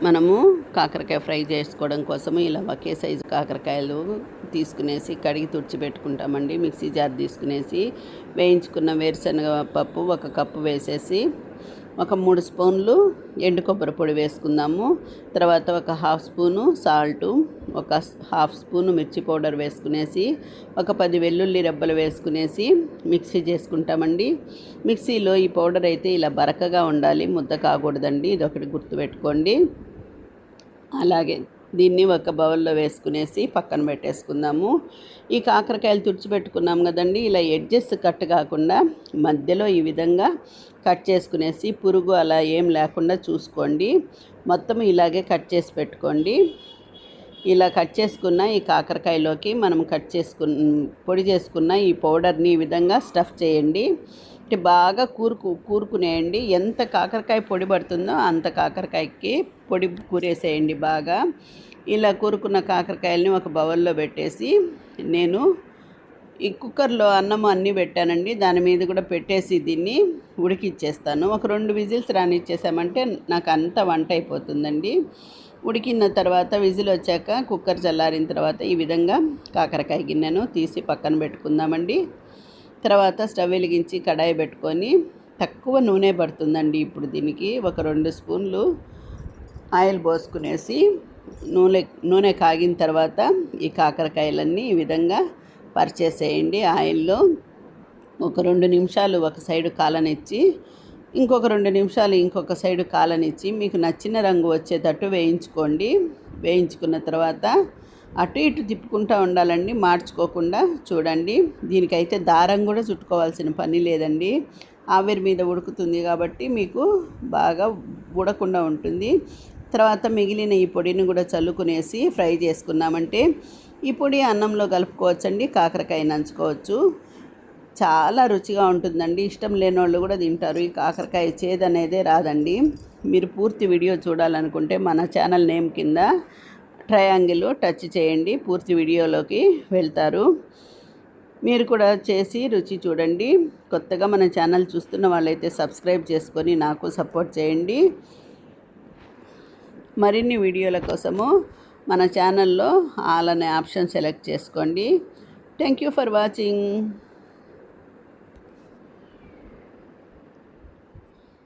మనము కాకరకాయ ఫ్రై చేసుకోవడం కోసము ఇలా ఒకే సైజు కాకరకాయలు తీసుకునేసి కడిగి తుడిచిపెట్టుకుంటామండి. మిక్సీ జార్ తీసుకునేసి వేయించుకున్న వేరుశనగ పప్పు 1 కప్పు వేసేసి ఒక 3 స్పూన్లు ఎండు కొబ్బరి పొడి వేసుకుందాము. తర్వాత ఒక హాఫ్ స్పూను సాల్టు, ఒక హాఫ్ స్పూను మిర్చి పౌడర్ వేసుకునేసి ఒక 10 వెల్లుల్లి రెబ్బలు వేసుకునేసి మిక్సీ చేసుకుంటామండి. మిక్సీలో ఈ పౌడర్ అయితే ఇలా బరకగా ఉండాలి, ముద్ద కాకూడదండి. ఇదొకటి గుర్తుపెట్టుకోండి. అలాగే దీన్ని ఒక బౌల్లో వేసుకునేసి పక్కన పెట్టేసుకుందాము. ఈ కాకరకాయలు తుడిచిపెట్టుకున్నాం కదండి, ఇలా ఎడ్జెస్ కట్ కాకుండా మధ్యలో ఈ విధంగా కట్ చేసుకునేసి పురుగు అలా ఏం లేకుండా చూసుకోండి. మొత్తం ఇలాగే కట్ చేసి పెట్టుకోండి. ఇలా కట్ చేసుకున్న ఈ కాకరకాయలోకి మనం పొడి చేసుకున్న ఈ పౌడర్ని ఈ విధంగా స్టఫ్ చేయండి. అంటే బాగా కూరుకునేయండి. ఎంత కాకరకాయ పొడి పడుతుందో అంత కాకరకాయకి పొడి కూరేసేయండి బాగా. ఇలా కూరుకున్న కాకరకాయలని ఒక బౌల్లో పెట్టేసి నేను ఈ కుక్కర్లో అన్నం అన్నీ పెట్టానండి. దాని మీద కూడా పెట్టేసి దీన్ని ఉడికిచ్చేస్తాను. ఒక 2 విజిల్స్ రానిచ్చేసామంటే నాకు అంత వంట అయిపోతుందండి. ఉడికిన తర్వాత విజిల్ వచ్చాక కుక్కర్ చల్లారిన తర్వాత ఈ విధంగా కాకరకాయ గిన్నెను తీసి పక్కన పెట్టుకుందామండి. తర్వాత స్టవ్ వెలిగించి కడాయి పెట్టుకొని తక్కువ నూనె పడుతుందండి. ఇప్పుడు దీనికి ఒక 2 స్పూన్లు ఆయిల్ పోసుకునేసి నూనె కాగిన తర్వాత ఈ కాకరకాయలన్నీ ఈ విధంగా పరిచేసేయండి ఆయిల్లో. ఒక 2 నిమిషాలు ఒక సైడు కాలనిచ్చి ఇంకొక 2 నిమిషాలు ఇంకొక సైడు కాలనిచ్చి మీకు నచ్చిన రంగు వచ్చేటట్టు వేయించుకోండి. వేయించుకున్న తర్వాత అటు ఇటు తిప్పుకుంటూ ఉండాలండి, మార్చుకోకుండా చూడండి. దీనికైతే దారం కూడా చుట్టుకోవాల్సిన పని లేదండి. ఆవిరి మీద ఉడుకుతుంది కాబట్టి మీకు బాగా ఉడకుండా ఉంటుంది. తర్వాత మిగిలిన ఈ పొడిని కూడా చల్లుకునేసి ఫ్రై చేసుకున్నామంటే ఈ పొడి అన్నంలో కలుపుకోవచ్చండి, కాకరకాయ నంచుకోవచ్చు. చాలా రుచిగా ఉంటుందండి. ఇష్టం లేని వాళ్ళు కూడా తింటారు. ఈ కాకరకాయ చేదనేదే రాదండి. మీరు పూర్తి వీడియో చూడాలనుకుంటే మన ఛానల్ నేమ్ కింద ట్రయాంగిల్ టచ్ చేయండి, పూర్తి వీడియోలోకి వెళ్తారు. మీరు కూడా చేసి రుచి చూడండి. కొత్తగా మన ఛానల్ చూస్తున్న వాళ్ళైతే సబ్స్క్రైబ్ చేసుకొని నాకు సపోర్ట్ చేయండి. మరిన్ని వీడియోల కోసము మన ఛానల్లో ఆల్ అనే ఆప్షన్ సెలెక్ట్ చేసుకోండి. Thank you for watching.